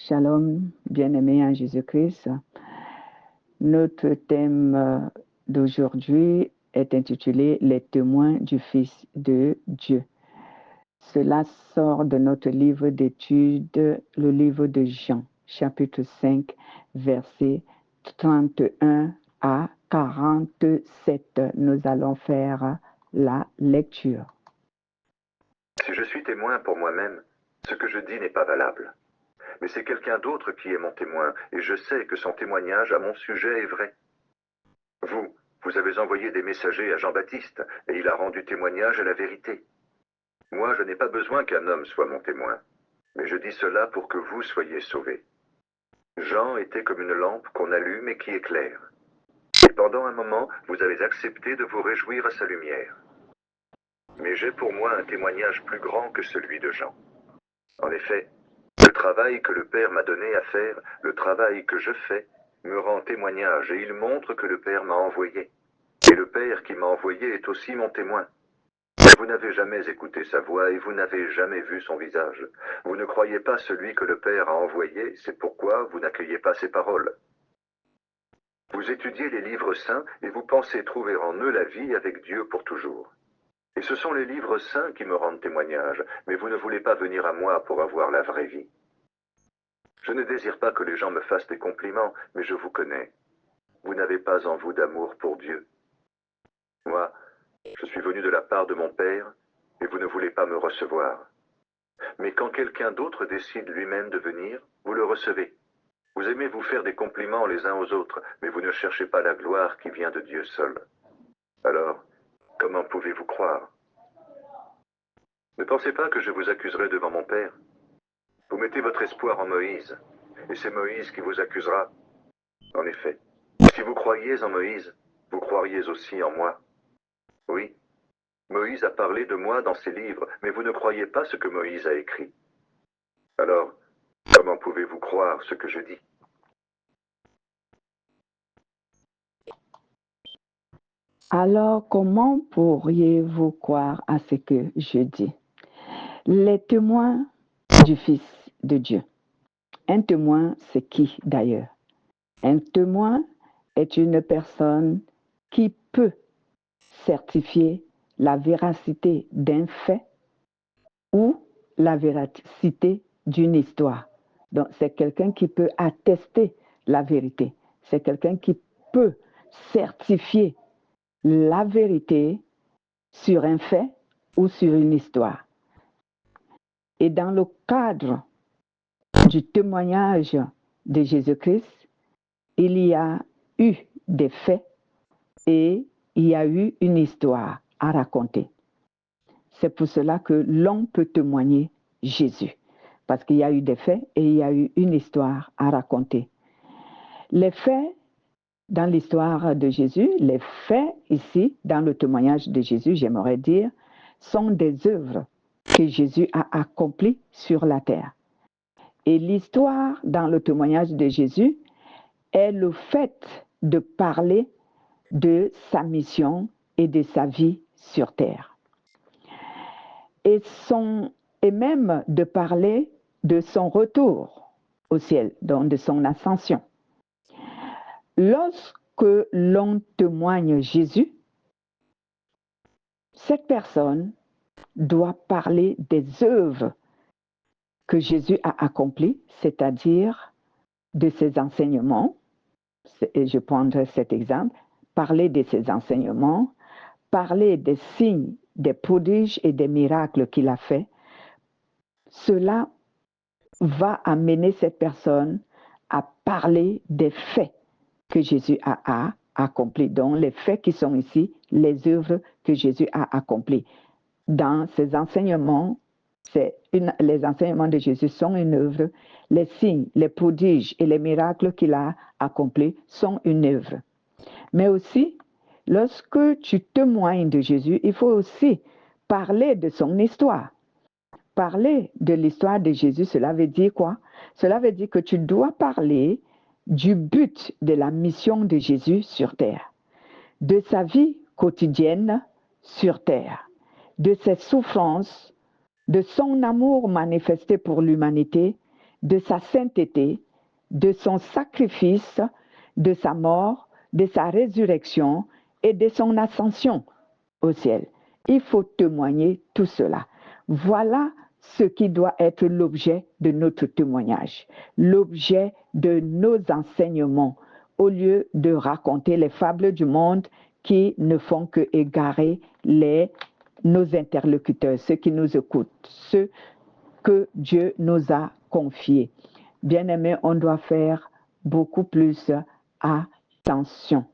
Shalom, bien-aimés en Jésus-Christ. Notre thème d'aujourd'hui est intitulé « Les témoins du Fils de Dieu ». Cela sort de notre livre d'études, le livre de Jean, chapitre 5, versets 31 à 47. Nous allons faire la lecture. Si je suis témoin pour moi-même, ce que je dis n'est pas valable. Mais c'est quelqu'un d'autre qui est mon témoin, et je sais que son témoignage à mon sujet est vrai. Vous avez envoyé des messagers à Jean-Baptiste, et il a rendu témoignage à la vérité. Moi, je n'ai pas besoin qu'un homme soit mon témoin, mais je dis cela pour que vous soyez sauvés. Jean était comme une lampe qu'on allume et qui éclaire. Et pendant un moment, vous avez accepté de vous réjouir à sa lumière. Mais j'ai pour moi un témoignage plus grand que celui de Jean. En effet, le travail que le Père m'a donné à faire, le travail que je fais, me rend témoignage et il montre que le Père m'a envoyé. Et le Père qui m'a envoyé est aussi mon témoin. Vous n'avez jamais écouté sa voix et vous n'avez jamais vu son visage. Vous ne croyez pas celui que le Père a envoyé, c'est pourquoi vous n'accueillez pas ses paroles. Vous étudiez les livres saints et vous pensez trouver en eux la vie avec Dieu pour toujours. Et ce sont les livres saints qui me rendent témoignage, mais vous ne voulez pas venir à moi pour avoir la vraie vie. Je ne désire pas que les gens me fassent des compliments, mais je vous connais. Vous n'avez pas en vous d'amour pour Dieu. Moi, je suis venu de la part de mon Père, et vous ne voulez pas me recevoir. Mais quand quelqu'un d'autre décide lui-même de venir, vous le recevez. Vous aimez vous faire des compliments les uns aux autres, mais vous ne cherchez pas la gloire qui vient de Dieu seul. Alors, comment pouvez-vous croire? Ne pensez pas que je vous accuserai devant mon Père. Vous mettez votre espoir en Moïse, et c'est Moïse qui vous accusera. En effet, si vous croyez en Moïse, vous croiriez aussi en moi. Oui, Moïse a parlé de moi dans ses livres, mais vous ne croyez pas ce que Moïse a écrit. Alors, comment pouvez-vous croire ce que je dis? Alors, comment pourriez-vous croire à ce que je dis? Les témoins du Fils de Dieu. Un témoin, c'est qui d'ailleurs? Un témoin est une personne qui peut certifier la véracité d'un fait ou la véracité d'une histoire. Donc, c'est quelqu'un qui peut attester la vérité. C'est quelqu'un qui peut certifier la vérité sur un fait ou sur une histoire. Et dans le cadre du témoignage de Jésus-Christ, il y a eu des faits et il y a eu une histoire à raconter. C'est pour cela que l'on peut témoigner Jésus, parce qu'il y a eu des faits et il y a eu une histoire à raconter. Les faits dans l'histoire de Jésus, les faits ici, dans le témoignage de Jésus, j'aimerais dire, sont des œuvres que Jésus a accomplies sur la terre. Et l'histoire dans le témoignage de Jésus est le fait de parler de sa mission et de sa vie sur terre. Et même de parler de son retour au ciel, donc de son ascension. Lorsque l'on témoigne Jésus, cette personne doit parler des œuvres que Jésus a accomplies, c'est-à-dire de ses enseignements. Et je prendrai cet exemple, parler de ses enseignements, parler des signes, des prodiges et des miracles qu'il a faits. Cela va amener cette personne à parler des faits que Jésus a accomplis. Donc, les faits qui sont ici, les œuvres que Jésus a accomplies. Dans ses enseignements, les enseignements de Jésus sont une œuvre. Les signes, les prodiges et les miracles qu'il a accomplis sont une œuvre. Mais aussi, lorsque tu témoignes de Jésus, il faut aussi parler de son histoire. Parler de l'histoire de Jésus, cela veut dire quoi? Cela veut dire que tu dois parler du but de la mission de Jésus sur terre, de sa vie quotidienne sur terre, de ses souffrances, de son amour manifesté pour l'humanité de sa sainteté, de son sacrifice, de sa mort, de sa résurrection et de son ascension au ciel. Il faut témoigner tout cela. Voilà ce qui doit être l'objet de notre témoignage, l'objet de nos enseignements, au lieu de raconter les fables du monde qui ne font que égarer nos interlocuteurs, ceux qui nous écoutent, ceux que Dieu nous a confiés. Bien-aimés, on doit faire beaucoup plus attention,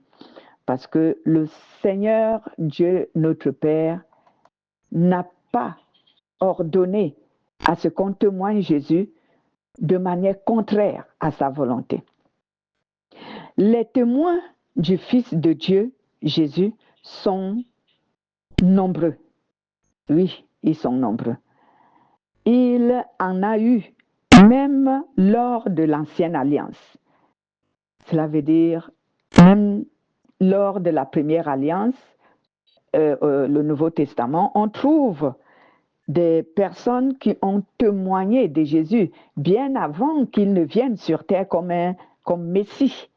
parce que le Seigneur Dieu, notre Père, n'a pas ordonné à ce qu'on témoigne Jésus de manière contraire à sa volonté. Les témoins du Fils de Dieu, Jésus, sont nombreux. Oui, ils sont nombreux. Il en a eu même lors de l'Ancienne Alliance. Cela veut dire même lors de la première alliance, le Nouveau Testament, on trouve des personnes qui ont témoigné de Jésus bien avant qu'il ne vienne sur terre comme Messie.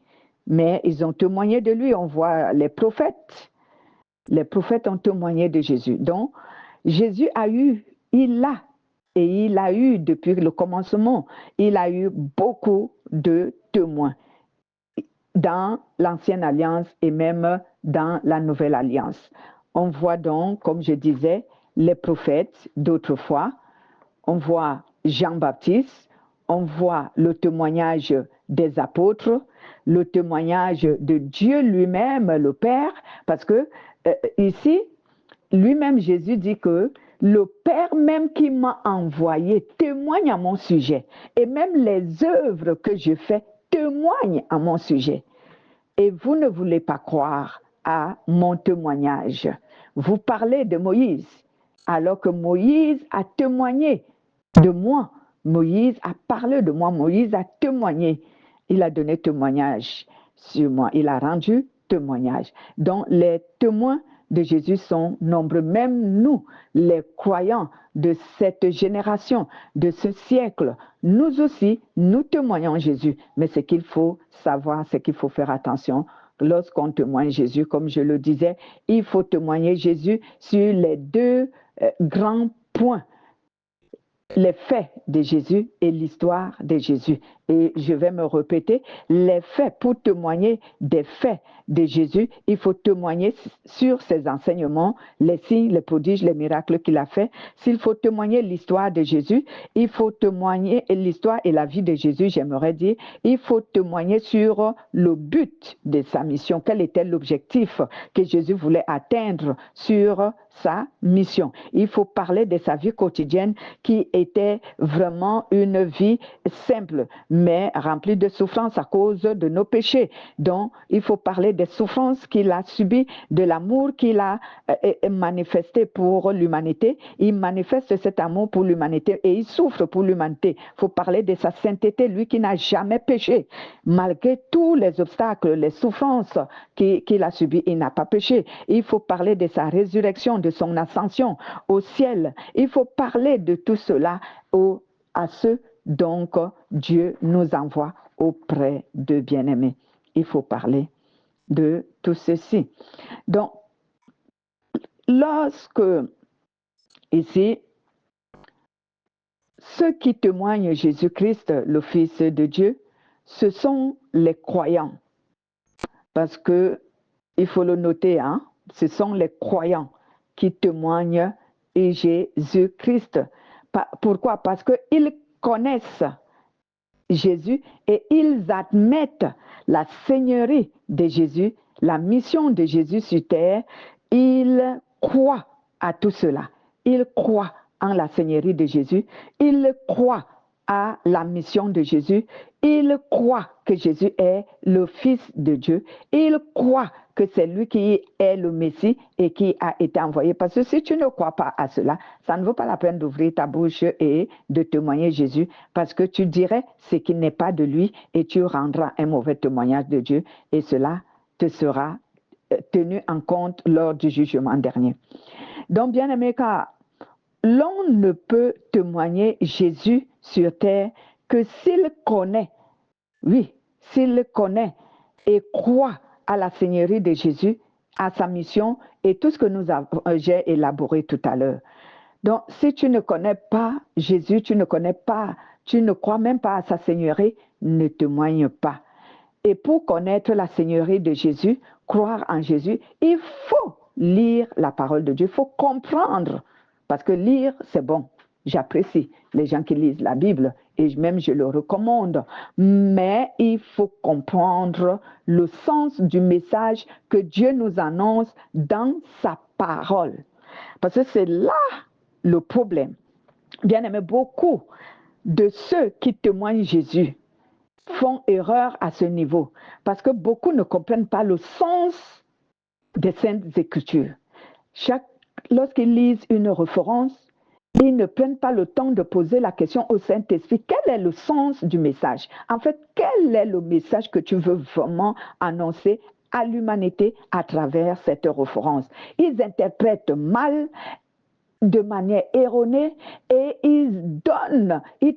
Mais ils ont témoigné de lui. On voit les prophètes. Les prophètes ont témoigné de Jésus. Donc, Jésus il a eu depuis le commencement, il a eu beaucoup de témoins dans l'Ancienne Alliance et même dans la Nouvelle Alliance. On voit donc, comme je disais, les prophètes d'autrefois, on voit Jean-Baptiste, on voit le témoignage des apôtres, le témoignage de Dieu lui-même, le Père, parce que ici, lui-même Jésus dit que le Père même qui m'a envoyé témoigne à mon sujet, et même les œuvres que je fais témoignent à mon sujet. Et vous ne voulez pas croire à mon témoignage. Vous parlez de Moïse, alors que Moïse a témoigné de moi. Moïse a parlé de moi. Moïse a témoigné. Il a donné témoignage sur moi. Il a rendu témoignage. Donc, les témoins de Jésus sont nombreux. Même nous, les croyants de cette génération, de ce siècle, nous aussi, nous témoignons Jésus. Mais ce qu'il faut savoir, c'est qu'il faut faire attention. Lorsqu'on témoigne Jésus, comme je le disais, il faut témoigner Jésus sur les deux grands points. Les faits de Jésus et l'histoire de Jésus. Et je vais me répéter, les faits, pour témoigner des faits de Jésus, il faut témoigner sur ses enseignements, les signes, les prodiges, les miracles qu'il a fait. S'il faut témoigner l'histoire de Jésus, il faut témoigner l'histoire et la vie de Jésus, j'aimerais dire. Il faut témoigner sur le but de sa mission. Quel était l'objectif que Jésus voulait atteindre sur sa mission. Il faut parler de sa vie quotidienne qui était vraiment une vie simple, mais remplie de souffrances à cause de nos péchés. Donc, il faut parler des souffrances qu'il a subies, de l'amour qu'il a manifesté pour l'humanité. Il manifeste cet amour pour l'humanité et il souffre pour l'humanité. Il faut parler de sa sainteté, lui qui n'a jamais péché. Malgré tous les obstacles, les souffrances qu'il a subies, il n'a pas péché. Il faut parler de sa résurrection, de son ascension au ciel. Il faut parler de tout cela à ceux donc Dieu nous envoie auprès de bien-aimés. Il faut parler de tout ceci. Donc, lorsque ici, ceux qui témoignent Jésus-Christ, le Fils de Dieu, ce sont les croyants. Parce que, il faut le noter, hein, ce sont les croyants qui témoignent Jésus-Christ. Pourquoi? Parce qu'ils connaissent Jésus et ils admettent la seigneurie de Jésus, la mission de Jésus sur terre. Ils croient à tout cela. Ils croient en la seigneurie de Jésus. Ils croient à la mission de Jésus. Ils croient que Jésus est le Fils de Dieu. Ils croient que c'est lui qui est le Messie et qui a été envoyé. Parce que si tu ne crois pas à cela, ça ne vaut pas la peine d'ouvrir ta bouche et de témoigner Jésus, parce que tu dirais ce qui n'est pas de lui et tu rendras un mauvais témoignage de Dieu et cela te sera tenu en compte lors du jugement dernier. Donc, bien-aimés, car l'on ne peut témoigner Jésus sur terre que s'il connaît, oui, s'il connaît et croit à la Seigneurie de Jésus, à sa mission et tout ce que j'ai élaboré tout à l'heure. Donc, si tu ne connais pas Jésus, tu ne crois même pas à sa Seigneurie, ne témoigne pas. Et pour connaître la Seigneurie de Jésus, croire en Jésus, il faut lire la parole de Dieu, il faut comprendre. Parce que lire, c'est bon. J'apprécie les gens qui lisent la Bible et même je le recommande. Mais il faut comprendre le sens du message que Dieu nous annonce dans sa parole. Parce que c'est là le problème. Bien aimé, beaucoup de ceux qui témoignent Jésus font erreur à ce niveau parce que beaucoup ne comprennent pas le sens des Saintes Écritures. Lorsqu'ils lisent une référence, ils ne prennent pas le temps de poser la question au Saint-Esprit. Quel est le sens du message? En fait, quel est le message que tu veux vraiment annoncer à l'humanité à travers cette référence? Ils interprètent mal, de manière erronée, et ils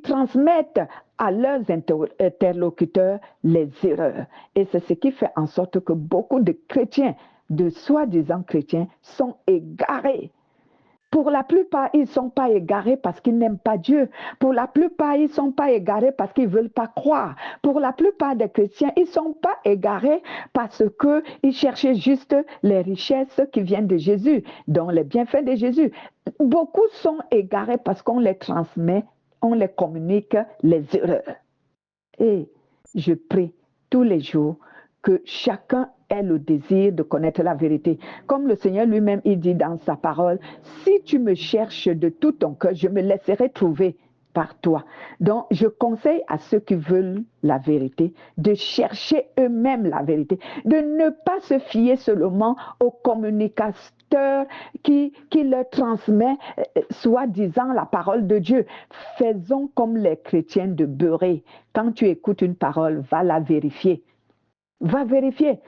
transmettent à leurs interlocuteurs les erreurs. Et c'est ce qui fait en sorte que beaucoup de chrétiens, de soi-disant chrétiens, sont égarés. Pour la plupart, ils ne sont pas égarés parce qu'ils n'aiment pas Dieu. Pour la plupart, ils ne sont pas égarés parce qu'ils ne veulent pas croire. Pour la plupart des chrétiens, ils ne sont pas égarés parce qu'ils cherchaient juste les richesses qui viennent de Jésus, dont les bienfaits de Jésus. Beaucoup sont égarés parce qu'on les transmet, on les communique les erreurs. Et je prie tous les jours que chacun ait le désir de connaître la vérité. Comme le Seigneur lui-même, il dit dans sa parole, si tu me cherches de tout ton cœur, je me laisserai trouver par toi. Donc, je conseille à ceux qui veulent la vérité de chercher eux-mêmes la vérité, de ne pas se fier seulement aux communicateurs qui leur transmet soi-disant la parole de Dieu. Faisons comme les chrétiens de Beuré. Quand tu écoutes une parole, va la vérifier. Va vérifier.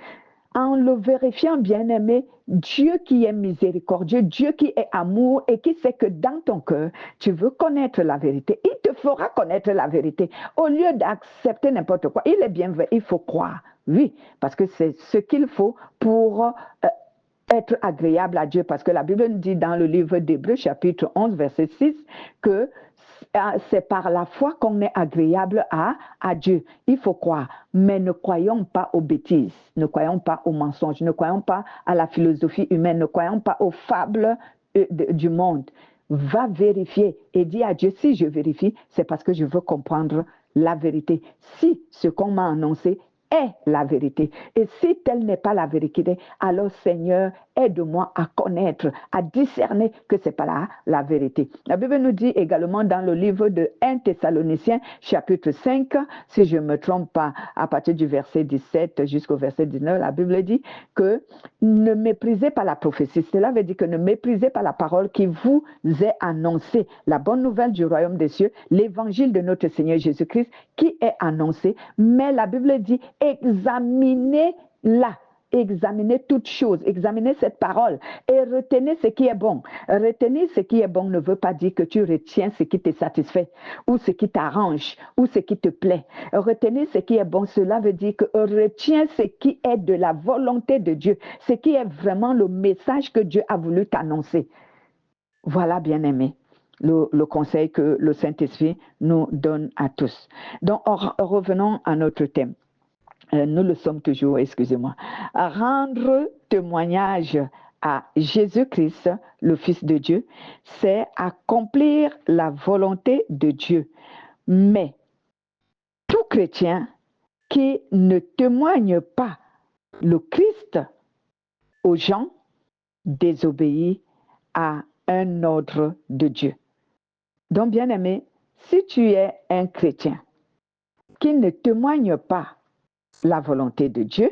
En le vérifiant, bien-aimé, Dieu qui est miséricordieux, Dieu qui est amour et qui sait que dans ton cœur, tu veux connaître la vérité, il te fera connaître la vérité. Au lieu d'accepter n'importe quoi, il est bien vrai, il faut croire. Oui, parce que c'est ce qu'il faut pour être agréable à Dieu. Parce que la Bible nous dit dans le livre d'Hébreux, chapitre 11, verset 6, que c'est par la foi qu'on est agréable à Dieu. Il faut croire, mais ne croyons pas aux bêtises, ne croyons pas aux mensonges, ne croyons pas à la philosophie humaine, ne croyons pas aux fables du monde. Va vérifier et dis à Dieu, si je vérifie, c'est parce que je veux comprendre la vérité. Si ce qu'on m'a annoncé est la vérité. Et si telle n'est pas la vérité, alors Seigneur, aide-moi à connaître, à discerner que ce n'est pas la vérité. La Bible nous dit également dans le livre de 1 Thessaloniciens, chapitre 5, si je ne me trompe pas, à partir du verset 17 jusqu'au verset 19, la Bible dit que ne méprisez pas la prophétie. Cela veut dire que ne méprisez pas la parole qui vous est annoncée, la bonne nouvelle du royaume des cieux, l'évangile de notre Seigneur Jésus-Christ qui est annoncé. Mais la Bible dit examinez-la. Examinez toutes choses, examinez cette parole et retenez ce qui est bon. Retenir ce qui est bon ne veut pas dire que tu retiens ce qui te satisfait ou ce qui t'arrange ou ce qui te plaît. Retenir ce qui est bon, cela veut dire que retiens ce qui est de la volonté de Dieu, ce qui est vraiment le message que Dieu a voulu t'annoncer. Voilà, bien-aimé, le conseil que le Saint-Esprit nous donne à tous. Donc, revenons à notre thème. Nous le sommes toujours, excusez-moi. Rendre témoignage à Jésus-Christ, le Fils de Dieu, c'est accomplir la volonté de Dieu. Mais tout chrétien qui ne témoigne pas le Christ aux gens désobéit à un ordre de Dieu. Donc, bien-aimé, si tu es un chrétien qui ne témoigne pas la volonté de Dieu,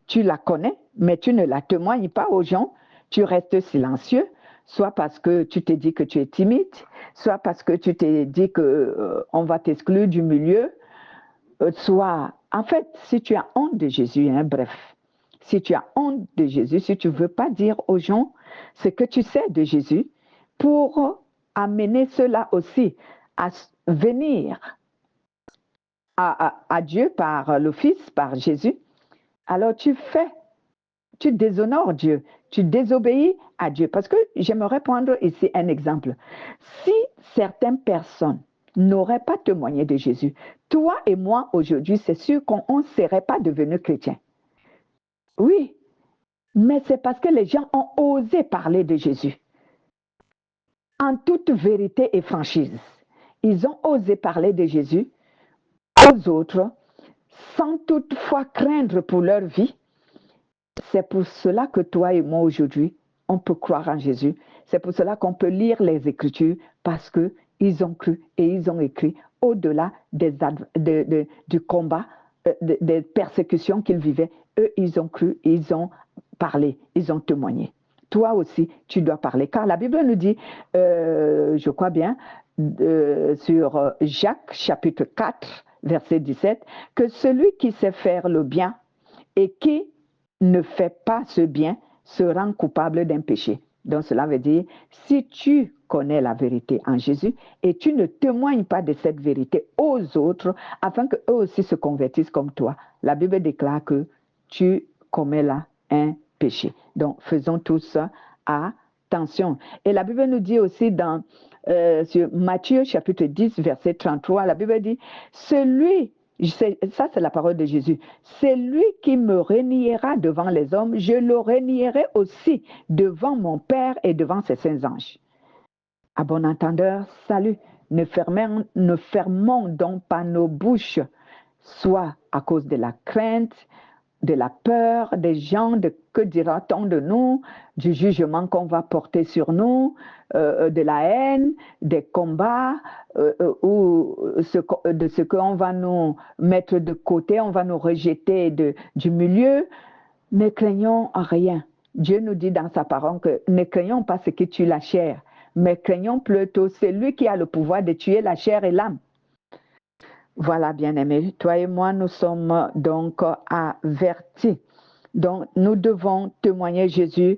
tu la connais, mais tu ne la témoignes pas aux gens, tu restes silencieux, soit parce que tu t'es dit que tu es timide, soit parce que tu t'es dit qu'on va t'exclure du milieu, soit, en fait, si tu as honte de Jésus, bref, si tu as honte de Jésus, si tu ne veux pas dire aux gens ce que tu sais de Jésus, pour amener cela aussi à venir à Dieu par le Fils, par Jésus, alors tu déshonores Dieu, tu désobéis à Dieu. Parce que j'aimerais prendre ici un exemple. Si certaines personnes n'auraient pas témoigné de Jésus, toi et moi aujourd'hui, c'est sûr qu'on ne serait pas devenus chrétiens. Oui, mais c'est parce que les gens ont osé parler de Jésus. En toute vérité et franchise, ils ont osé parler de Jésus aux autres sans toutefois craindre pour leur vie. C'est pour cela que toi et moi aujourd'hui, on peut croire en Jésus. C'est pour cela qu'on peut lire les Écritures parce qu'ils ont cru et ils ont écrit au-delà du combat, des persécutions qu'ils vivaient. Eux, ils ont cru, ils ont parlé, ils ont témoigné. Toi aussi, tu dois parler. Car la Bible nous dit, je crois bien, sur Jacques chapitre 4, verset 17, que celui qui sait faire le bien et qui ne fait pas ce bien se rend coupable d'un péché. Donc cela veut dire, si tu connais la vérité en Jésus et tu ne témoignes pas de cette vérité aux autres afin qu'eux aussi se convertissent comme toi, la Bible déclare que tu commets là un péché. Donc faisons tous attention. Et la Bible nous dit aussi dans sur Matthieu chapitre 10, verset 33, la Bible dit, ça c'est la parole de Jésus, c'est lui qui me reniera devant les hommes, je le renierai aussi devant mon Père et devant ses saints anges. À bon entendeur, salut, ne fermons donc pas nos bouches, soit à cause de la crainte, de la peur des gens, de que dira-t-on de nous, du jugement qu'on va porter sur nous, de la haine, des combats, ou de ce qu'on va nous mettre de côté, on va nous rejeter du milieu. Ne craignons rien. Dieu nous dit dans sa parole que ne craignons pas ce qui tue la chair, mais craignons plutôt celui qui a le pouvoir de tuer la chair et l'âme. Voilà, bien-aimés, toi et moi, nous sommes donc avertis. Donc, nous devons témoigner Jésus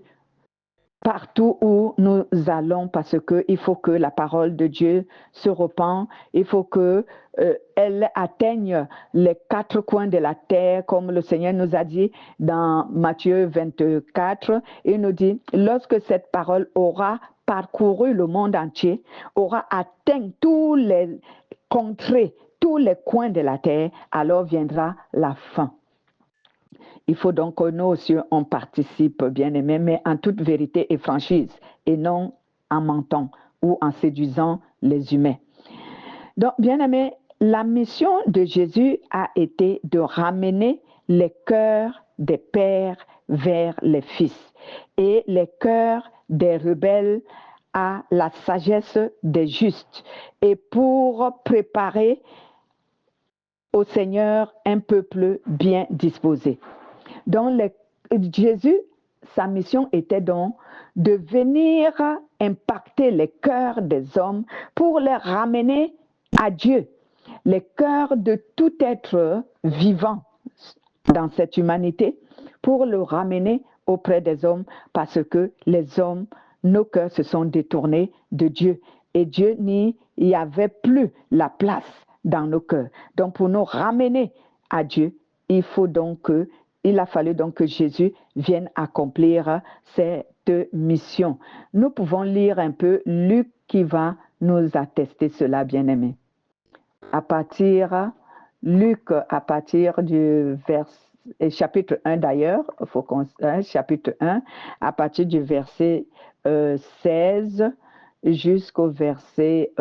partout où nous allons parce qu'il faut que la parole de Dieu se repent, il faut que elle atteigne les quatre coins de la terre, comme le Seigneur nous a dit dans Matthieu 24. Il nous dit, lorsque cette parole aura parcouru le monde entier, aura atteint tous les contrées, tous les coins de la terre, alors viendra la fin. Il faut donc que nous aussi, on participe, bien aimé, mais en toute vérité et franchise, et non en mentant ou en séduisant les humains. Donc, bien aimé, la mission de Jésus a été de ramener les cœurs des pères vers les fils et les cœurs des rebelles à la sagesse des justes, et pour préparer au Seigneur un peuple bien disposé. Donc, Jésus, sa mission était donc de venir impacter les cœurs des hommes pour les ramener à Dieu, les cœurs de tout être vivant dans cette humanité, pour le ramener auprès des hommes, parce que les hommes, nos cœurs se sont détournés de Dieu, et Dieu n'y avait plus la place dans nos cœurs. Donc, pour nous ramener à Dieu, il a fallu donc que Jésus vienne accomplir cette mission. Nous pouvons lire un peu Luc qui va nous attester cela, bien-aimés. Luc, à partir du chapitre 1 d'ailleurs, chapitre 1, à partir du verset 16 jusqu'au verset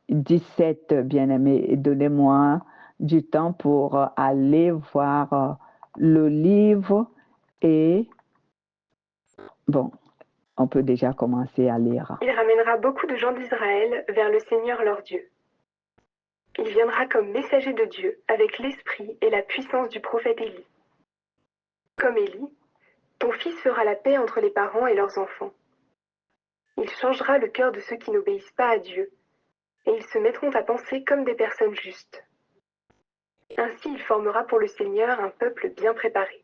17, bien-aimés. Donnez-moi du temps pour aller voir le livre et bon, on peut déjà commencer à lire. Il ramènera beaucoup de gens d'Israël vers le Seigneur leur Dieu. Il viendra comme messager de Dieu avec l'esprit et la puissance du prophète Élie. Comme Élie, ton fils fera la paix entre les parents et leurs enfants. Il changera le cœur de ceux qui n'obéissent pas à Dieu, et ils se mettront à penser comme des personnes justes. Ainsi, il formera pour le Seigneur un peuple bien préparé.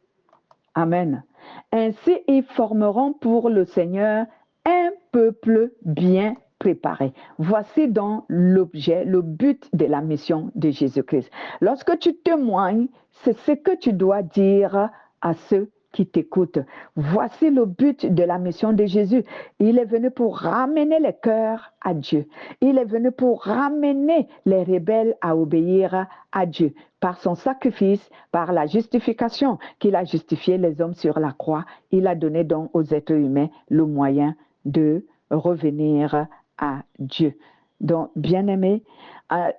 Amen. Ainsi, ils formeront pour le Seigneur un peuple bien préparé. Voici donc l'objet, le but de la mission de Jésus-Christ. Lorsque tu témoignes, c'est ce que tu dois dire à ceux qui t'écoutent. Voici le but de la mission de Jésus. Il est venu pour ramener les cœurs à Dieu. Il est venu pour ramener les rebelles à obéir à Dieu. Par son sacrifice, par la justification qu'il a justifié les hommes sur la croix, il a donné donc aux êtres humains le moyen de revenir à Dieu. Donc, bien-aimés,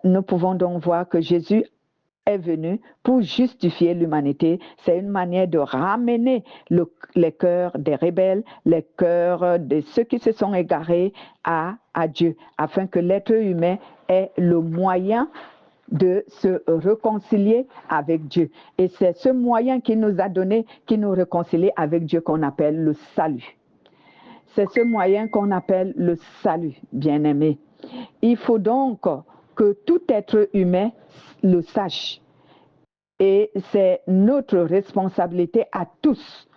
nous pouvons donc voir que Jésus est venu pour justifier l'humanité. C'est une manière de ramener les cœurs des rebelles, les cœurs de ceux qui se sont égarés à Dieu, afin que l'être humain ait le moyen de se réconcilier avec Dieu. Et c'est ce moyen qu'il nous a donné, qui nous réconcilie avec Dieu, qu'on appelle le salut. C'est ce moyen qu'on appelle le salut, bien-aimé. Il faut donc que tout être humain le sache. Et c'est notre responsabilité à tous,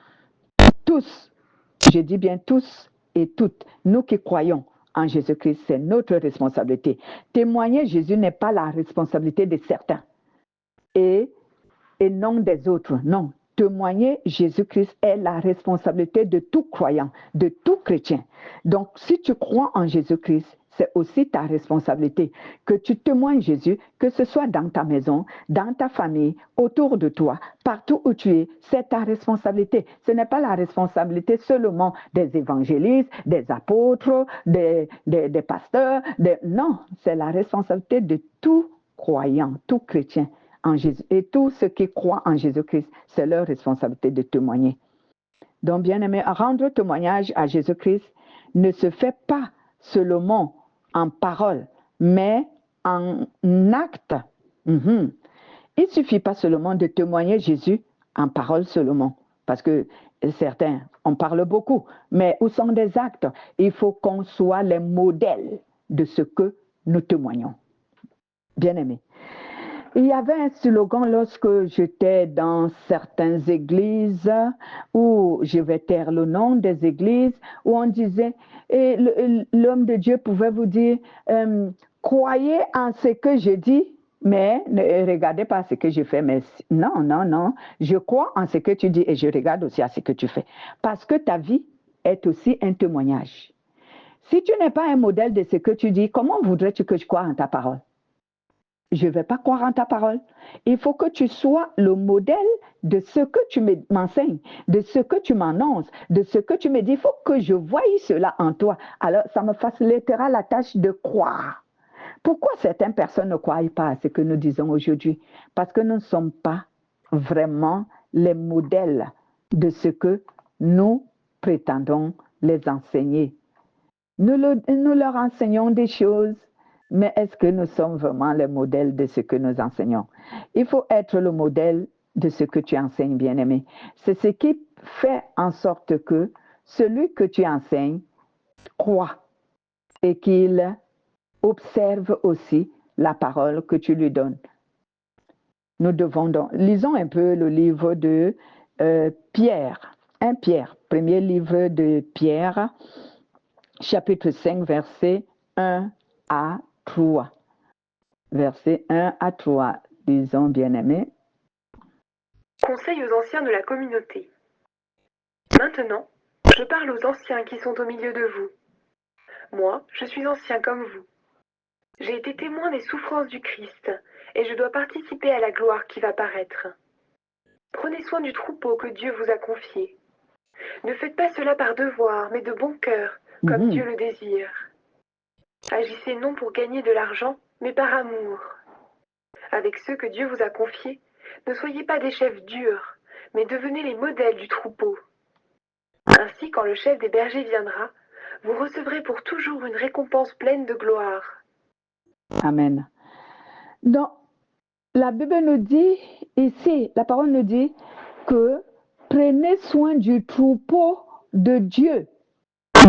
je dis bien tous et toutes, nous qui croyons en Jésus-Christ, c'est notre responsabilité. Témoigner Jésus n'est pas la responsabilité de certains et non des autres, non. Témoigner Jésus-Christ est la responsabilité de tout croyant, de tout chrétien. Donc, si tu crois en Jésus-Christ, c'est aussi ta responsabilité que tu témoignes Jésus, que ce soit dans ta maison, dans ta famille, autour de toi, partout où tu es, c'est ta responsabilité. Ce n'est pas la responsabilité seulement des évangélistes, des apôtres, des pasteurs. Non, c'est la responsabilité de tout croyant, tout chrétien en Jésus. Et tous ceux qui croient en Jésus-Christ, c'est leur responsabilité de témoigner. Donc, bien-aimé, rendre témoignage à Jésus-Christ ne se fait pas seulement en parole, mais en acte. Il ne suffit pas seulement de témoigner Jésus en parole seulement, parce que certains, on parle beaucoup, mais où sont des actes? Il faut qu'on soit les modèles de ce que nous témoignons. Bien-aimé. Il y avait un slogan lorsque j'étais dans certaines églises, où je vais taire le nom des églises, où on disait, et l'homme de Dieu pouvait vous dire, croyez en ce que je dis, mais ne regardez pas ce que je fais. Mais non, je crois en ce que tu dis et je regarde aussi à ce que tu fais. Parce que ta vie est aussi un témoignage. Si tu n'es pas un modèle de ce que tu dis, comment voudrais-tu que je croie en ta parole? Je ne vais pas croire en ta parole. Il faut que tu sois le modèle de ce que tu m'enseignes, de ce que tu m'annonces, de ce que tu me dis. Il faut que je voie cela en toi. Alors, ça me facilitera la tâche de croire. Pourquoi certaines personnes ne croient pas à ce que nous disons aujourd'hui? Parce que nous ne sommes pas vraiment les modèles de ce que nous prétendons les enseigner. Nous leur enseignons des choses, mais est-ce que nous sommes vraiment les modèles de ce que nous enseignons? Il faut être le modèle de ce que tu enseignes, bien-aimé. C'est ce qui fait en sorte que celui que tu enseignes croit et qu'il observe aussi la parole que tu lui donnes. Nous devons donc, lisons un peu le livre de Pierre, 1 Pierre, premier livre de Pierre, chapitre 5, versets 1 à 3. Versets 1 à 3, disons bien-aimés. Conseil aux anciens de la communauté. Maintenant, je parle aux anciens qui sont au milieu de vous. Moi, je suis ancien comme vous. J'ai été témoin des souffrances du Christ et je dois participer à la gloire qui va paraître. Prenez soin du troupeau que Dieu vous a confié. Ne faites pas cela par devoir, mais de bon cœur, comme Dieu le désire. Agissez non pour gagner de l'argent, mais par amour. Avec ceux que Dieu vous a confiés, ne soyez pas des chefs durs, mais devenez les modèles du troupeau. Ainsi, quand le chef des bergers viendra, vous recevrez pour toujours une récompense pleine de gloire. Amen. Donc, la Bible nous dit, ici, la parole nous dit que prenez soin du troupeau de Dieu.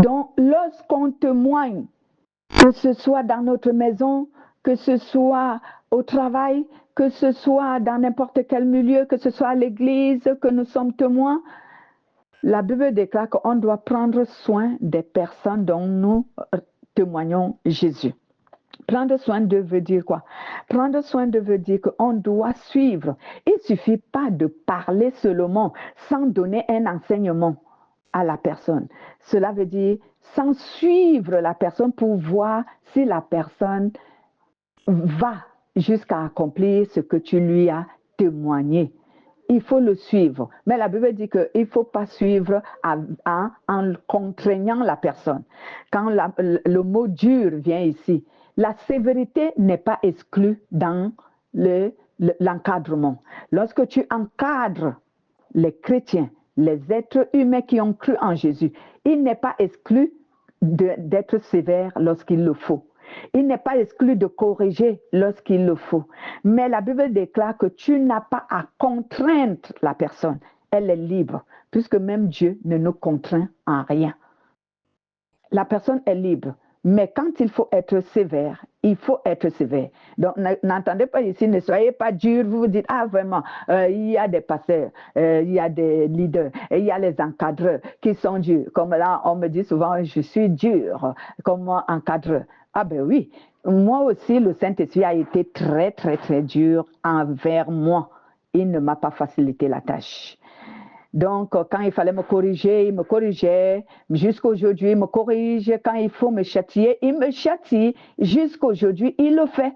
Donc, lorsqu'on témoigne, que ce soit dans notre maison, que ce soit au travail, que ce soit dans n'importe quel milieu, que ce soit à l'église, que nous sommes témoins, la Bible déclare qu'on doit prendre soin des personnes dont nous témoignons Jésus. Prendre soin d'eux veut dire quoi? Prendre soin d'eux veut dire qu'on doit suivre. Il ne suffit pas de parler seulement sans donner un enseignement à la personne. Cela veut dire sans suivre la personne pour voir si la personne va jusqu'à accomplir ce que tu lui as témoigné. Il faut le suivre. Mais la Bible dit qu'il ne faut pas suivre en contraignant la personne. Quand le mot dur vient ici, la sévérité n'est pas exclue dans l'encadrement. Lorsque tu encadres les chrétiens, les êtres humains qui ont cru en Jésus, il n'est pas exclu d'être sévère lorsqu'il le faut. Il n'est pas exclu de corriger lorsqu'il le faut. Mais la Bible déclare que tu n'as pas à contraindre la personne. Elle est libre, puisque même Dieu ne nous contraint en rien. La personne est libre. Mais quand il faut être sévère, il faut être sévère. Donc, n'entendez pas ici, ne soyez pas dur. Vous vous dites, ah vraiment, il y a des pasteurs, il y a des leaders, et il y a les encadreurs qui sont durs. Comme là, on me dit souvent, je suis dur comme encadreur. Ah ben oui, moi aussi, le Saint-Esprit a été très, très, très dur envers moi. Il ne m'a pas facilité la tâche. Donc, quand il fallait me corriger, il me corrigeait. Jusqu'aujourd'hui, il me corrige. Quand il faut me châtier, il me châtie. Jusqu'aujourd'hui, il le fait.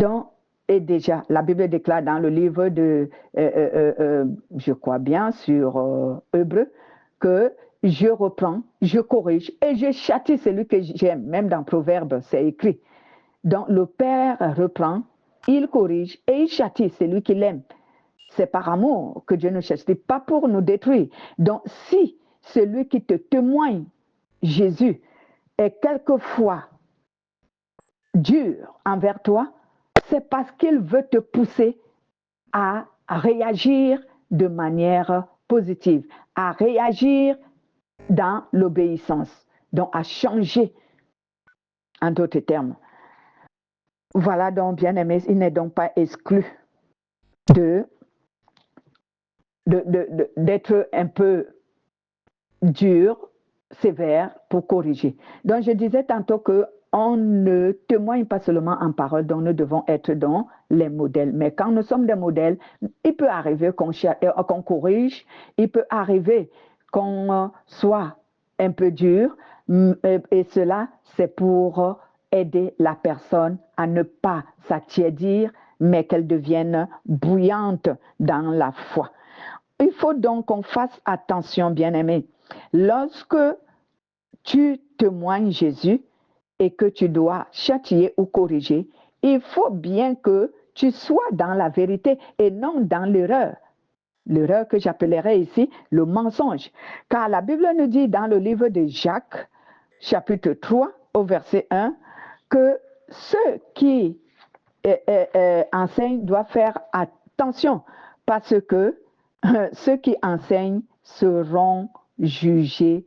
Donc, et déjà, la Bible déclare dans le livre de, je crois bien, sur Hébreux, que je reprends, je corrige et je châtie celui que j'aime. Même dans Proverbes, c'est écrit. Donc, le Père reprend, il corrige et il châtie celui qu'il aime. C'est par amour que Dieu nous châtie, pas pour nous détruire. Donc, si celui qui te témoigne, Jésus, est quelquefois dur envers toi, c'est parce qu'il veut te pousser à réagir de manière positive, à réagir dans l'obéissance, donc à changer, en d'autres termes. Voilà donc, bien aimé, il n'est donc pas exclu d'être un peu dur, sévère pour corriger. Donc, je disais tantôt qu'on ne témoigne pas seulement en parole, donc nous devons être dans les modèles. Mais quand nous sommes des modèles, il peut arriver qu'on corrige, il peut arriver qu'on soit un peu dur, et cela, c'est pour aider la personne à ne pas s'attiédir, mais qu'elle devienne bouillante dans la foi. Il faut donc qu'on fasse attention, bien-aimés. Lorsque tu témoignes Jésus et que tu dois châtier ou corriger, il faut bien que tu sois dans la vérité et non dans l'erreur. L'erreur que j'appellerais ici le mensonge. Car la Bible nous dit dans le livre de Jacques, chapitre 3, au verset 1, que ceux qui enseignent doivent faire attention parce que ceux qui enseignent seront jugés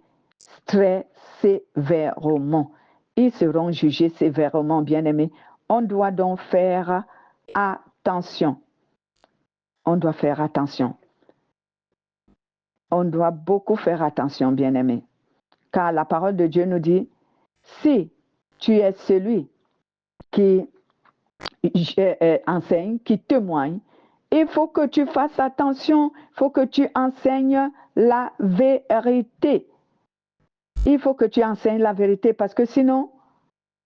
très sévèrement. Ils seront jugés sévèrement, bien-aimés. On doit donc faire attention. On doit faire attention. On doit beaucoup faire attention, bien-aimés. Car la parole de Dieu nous dit, si tu es celui qui enseigne, qui témoigne, il faut que tu fasses attention, il faut que tu enseignes la vérité. Il faut que tu enseignes la vérité parce que sinon,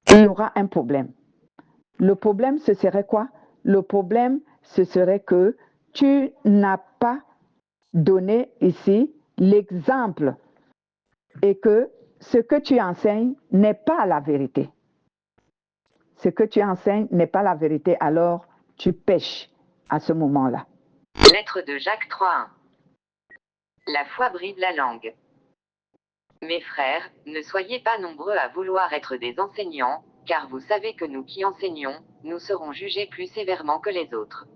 il y aura un problème. Le problème, ce serait quoi? Le problème, ce serait que tu n'as pas donné ici l'exemple et que ce que tu enseignes n'est pas la vérité. Ce que tu enseignes n'est pas la vérité, alors tu pèches à ce moment-là. Lettre de Jacques 3.1. La foi bride la langue. Mes frères, ne soyez pas nombreux à vouloir être des enseignants, car vous savez que nous qui enseignons, nous serons jugés plus sévèrement que les autres.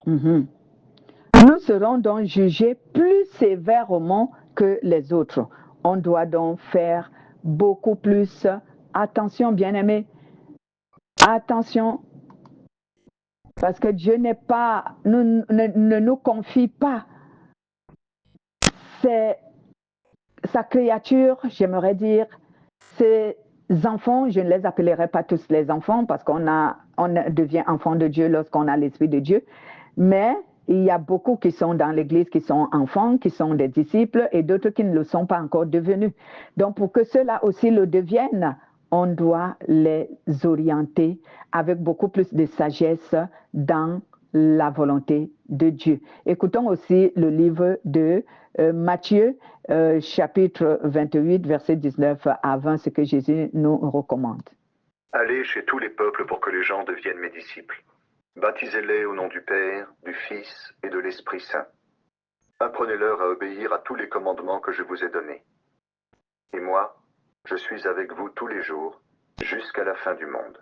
Nous serons donc jugés plus sévèrement que les autres. On doit donc faire beaucoup plus attention, bien-aimés. Attention, parce que Dieu ne nous confie pas sa créature, j'aimerais dire, c'est enfants, je ne les appellerai pas tous les enfants parce on devient enfant de Dieu lorsqu'on a l'Esprit de Dieu, mais il y a beaucoup qui sont dans l'Église, qui sont enfants, qui sont des disciples et d'autres qui ne le sont pas encore devenus. Donc pour que ceux-là aussi le deviennent, on doit les orienter avec beaucoup plus de sagesse dans la volonté de Dieu. Écoutons aussi le livre de Matthieu, chapitre 28, verset 19 à 20, ce que Jésus nous recommande. Allez chez tous les peuples pour que les gens deviennent mes disciples. Baptisez-les au nom du Père, du Fils et de l'Esprit Saint. Apprenez-leur à obéir à tous les commandements que je vous ai donnés. Et moi, je suis avec vous tous les jours, jusqu'à la fin du monde.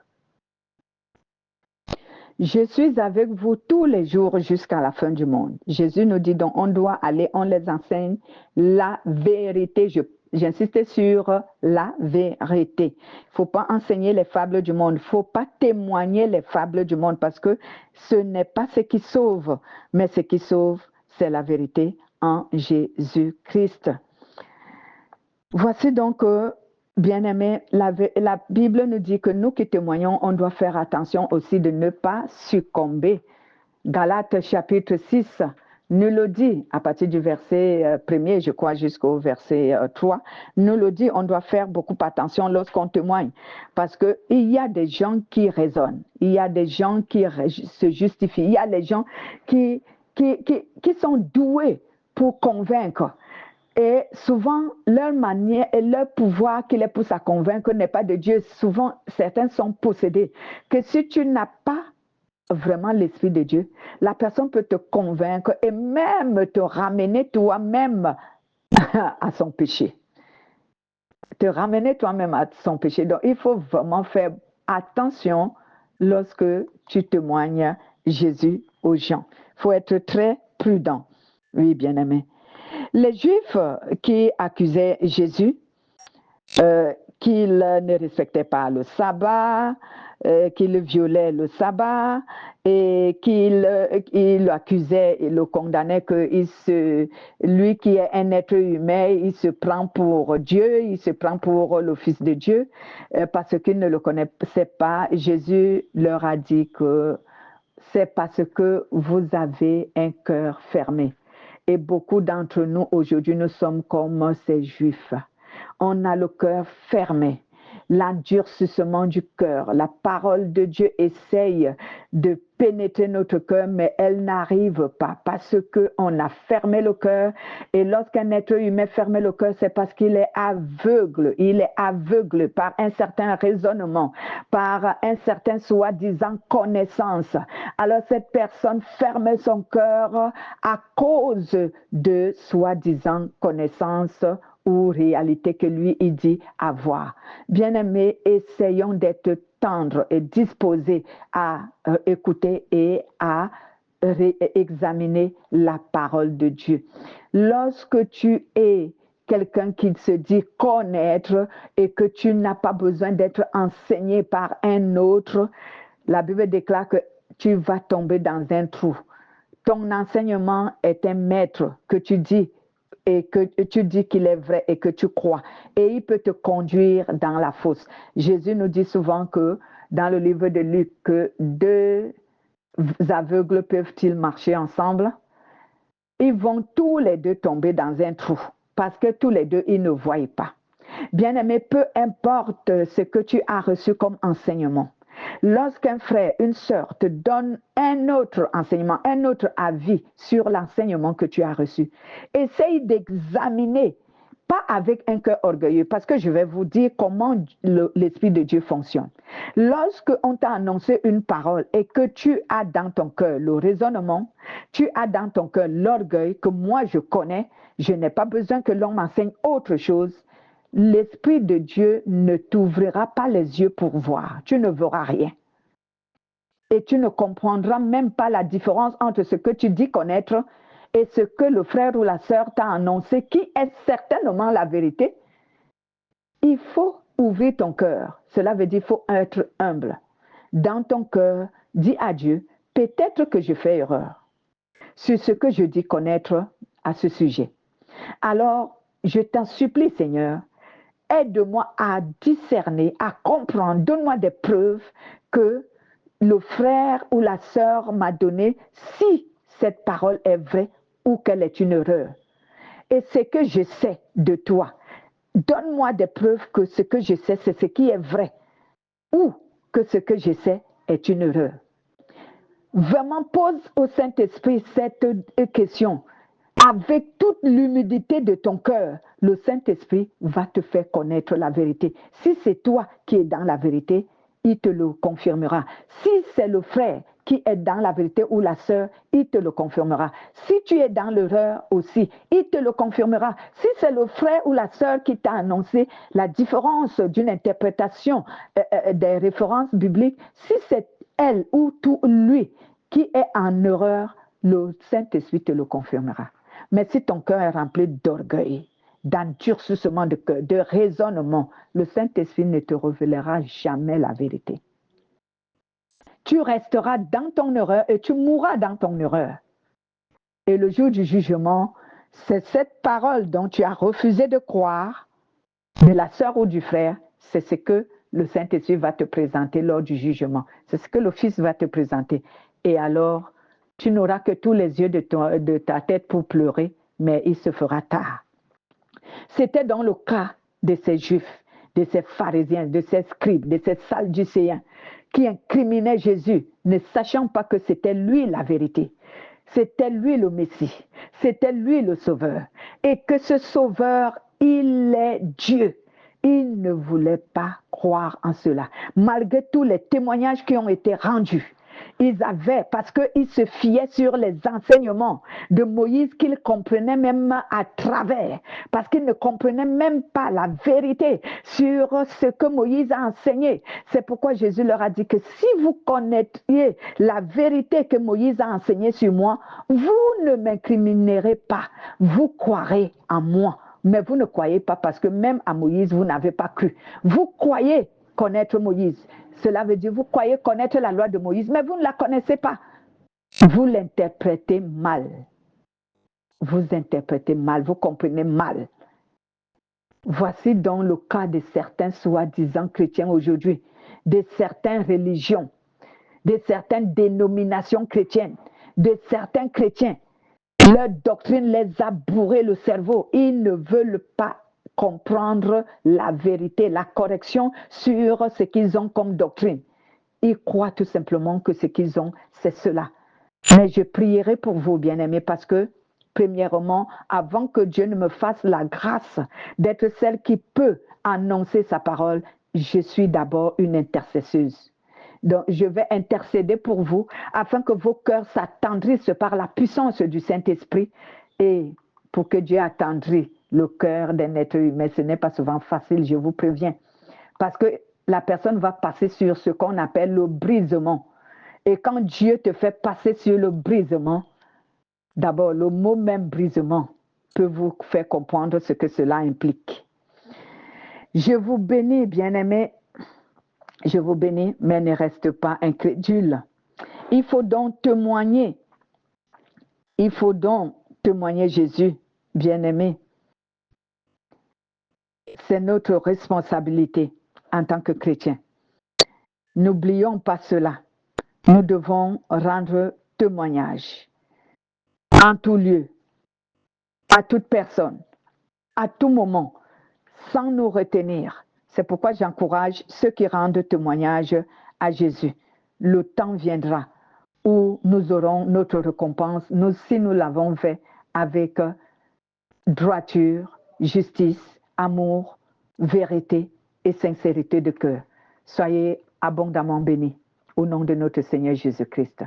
Je suis avec vous tous les jours jusqu'à la fin du monde. Jésus nous dit donc, on doit aller, on les enseigne la vérité. J'insiste sur la vérité. Il ne faut pas enseigner les fables du monde. Il ne faut pas témoigner les fables du monde parce que ce n'est pas ce qui sauve, mais ce qui sauve, c'est la vérité en Jésus-Christ. Voici donc, bien-aimés, la Bible nous dit que nous qui témoignons, on doit faire attention aussi de ne pas succomber. Galates chapitre 6 nous le dit, à partir du verset 1er, je crois, jusqu'au verset 3, nous le dit, on doit faire beaucoup attention lorsqu'on témoigne. Parce qu'il y a des gens qui raisonnent, il y a des gens qui se justifient, il y a des gens qui sont doués pour convaincre. Et souvent, leur manière et leur pouvoir qui les pousse à convaincre n'est pas de Dieu. Souvent, certains sont possédés. Que si tu n'as pas vraiment l'Esprit de Dieu, la personne peut te convaincre et même te ramener toi-même à son péché. Te ramener toi-même à son péché. Donc, il faut vraiment faire attention lorsque tu témoignes Jésus aux gens. Il faut être très prudent. Oui, bien-aimé. Les Juifs qui accusaient Jésus, qu'il ne respectait pas le sabbat, qu'il violait le sabbat et qu'il l'accusait et le condamnait que lui qui est un être humain, il se prend pour Dieu, il se prend pour le Fils de Dieu parce qu'il ne le connaissait pas. Jésus leur a dit que c'est parce que vous avez un cœur fermé. Et beaucoup d'entre nous aujourd'hui, nous sommes comme ces Juifs. On a le cœur fermé, l'endurcissement du cœur. La parole de Dieu essaye de pénétrer notre cœur, mais elle n'arrive pas parce qu'on a fermé le cœur. Et lorsqu'un être humain ferme le cœur, c'est parce qu'il est aveugle. Il est aveugle par un certain raisonnement, par un certain soi-disant connaissance. Alors cette personne ferme son cœur à cause de soi-disant connaissance ou réalité que lui, il dit avoir. Bien-aimés, essayons d'être tendres et disposés à écouter et à examiner la parole de Dieu. Lorsque tu es quelqu'un qui se dit connaître et que tu n'as pas besoin d'être enseigné par un autre, la Bible déclare que tu vas tomber dans un trou. Ton enseignement est un maître que tu dis et que tu dis qu'il est vrai et que tu crois. Et il peut te conduire dans la fosse. Jésus nous dit souvent que dans le livre de Luc, que deux aveugles peuvent-ils marcher ensemble? Ils vont tous les deux tomber dans un trou parce que tous les deux, ils ne voient pas. Bien-aimé, peu importe ce que tu as reçu comme enseignement, lorsqu'un frère, une sœur te donne un autre enseignement, un autre avis sur l'enseignement que tu as reçu, essaye d'examiner, pas avec un cœur orgueilleux, parce que je vais vous dire comment l'Esprit de Dieu fonctionne. Lorsque on t'a annoncé une parole et que tu as dans ton cœur le raisonnement, tu as dans ton cœur l'orgueil que moi je connais, je n'ai pas besoin que l'on m'enseigne autre chose. L'Esprit de Dieu ne t'ouvrira pas les yeux pour voir. Tu ne verras rien. Et tu ne comprendras même pas la différence entre ce que tu dis connaître et ce que le frère ou la sœur t'a annoncé, qui est certainement la vérité. Il faut ouvrir ton cœur. Cela veut dire qu'il faut être humble. Dans ton cœur, dis à Dieu, peut-être que je fais erreur sur ce que je dis connaître à ce sujet. Alors, je t'en supplie, Seigneur, aide-moi à discerner, à comprendre, donne-moi des preuves que le frère ou la sœur m'a donné, si cette parole est vraie ou qu'elle est une erreur. Et ce que je sais de toi, donne-moi des preuves que ce que je sais, c'est ce qui est vrai, ou que ce que je sais est une erreur. Vraiment, pose au Saint-Esprit cette question. Avec toute l'humilité de ton cœur, le Saint-Esprit va te faire connaître la vérité. Si c'est toi qui es dans la vérité, il te le confirmera. Si c'est le frère qui est dans la vérité ou la sœur, il te le confirmera. Si tu es dans l'erreur aussi, il te le confirmera. Si c'est le frère ou la sœur qui t'a annoncé la différence d'une interprétation des références bibliques, si c'est elle ou tout lui qui est en erreur, le Saint-Esprit te le confirmera. Mais si ton cœur est rempli d'orgueil, d'endurcissement de cœur, de raisonnement, le Saint-Esprit ne te révélera jamais la vérité. Tu resteras dans ton erreur et tu mourras dans ton erreur. Et le jour du jugement, c'est cette parole dont tu as refusé de croire, de la sœur ou du frère, c'est ce que le Saint-Esprit va te présenter lors du jugement. C'est ce que le Fils va te présenter. Et alors, tu n'auras que tous les yeux de ta tête pour pleurer, mais il se fera tard. C'était dans le cas de ces Juifs, de ces pharisiens, de ces scribes, de ces sadducéens qui incriminaient Jésus, ne sachant pas que c'était lui la vérité. C'était lui le Messie, c'était lui le Sauveur. Et que ce Sauveur, il est Dieu. Ils ne voulaient pas croire en cela, malgré tous les témoignages qui ont été rendus. Ils avaient, parce qu'ils se fiaient sur les enseignements de Moïse qu'ils comprenaient même à travers, parce qu'ils ne comprenaient même pas la vérité sur ce que Moïse a enseigné. C'est pourquoi Jésus leur a dit que si vous connaîtriez la vérité que Moïse a enseignée sur moi, vous ne m'incriminerez pas, vous croirez en moi. Mais vous ne croyez pas parce que même à Moïse, vous n'avez pas cru. Vous croyez connaître Moïse. Cela veut dire vous croyez connaître la loi de Moïse, mais vous ne la connaissez pas. Vous l'interprétez mal. Vous interprétez mal, vous comprenez mal. Voici donc le cas de certains soi-disant chrétiens aujourd'hui, de certaines religions, de certaines dénominations chrétiennes, de certains chrétiens. Leur doctrine les a bourré le cerveau. Ils ne veulent pas comprendre la vérité, la correction sur ce qu'ils ont comme doctrine. Ils croient tout simplement que ce qu'ils ont, c'est cela. Mais je prierai pour vous, bien-aimés, parce que, premièrement, avant que Dieu ne me fasse la grâce d'être celle qui peut annoncer sa parole, je suis d'abord une intercesseuse. Donc, je vais intercéder pour vous afin que vos cœurs s'attendrissent par la puissance du Saint-Esprit et pour que Dieu attendrit le cœur d'un être humain. Ce n'est pas souvent facile, je vous préviens. Parce que la personne va passer sur ce qu'on appelle le brisement. Et quand Dieu te fait passer sur le brisement, d'abord, le mot même brisement peut vous faire comprendre ce que cela implique. Je vous bénis, bien-aimés. Je vous bénis, mais ne reste pas incrédule. Il faut donc témoigner. Il faut donc témoigner Jésus, bien-aimé. C'est notre responsabilité en tant que chrétiens. N'oublions pas cela. Nous devons rendre témoignage en tout lieu, à toute personne, à tout moment, sans nous retenir. C'est pourquoi j'encourage ceux qui rendent témoignage à Jésus. Le temps viendra où nous aurons notre récompense, si nous l'avons fait avec droiture, justice, amour, vérité et sincérité de cœur. Soyez abondamment bénis au nom de notre Seigneur Jésus-Christ.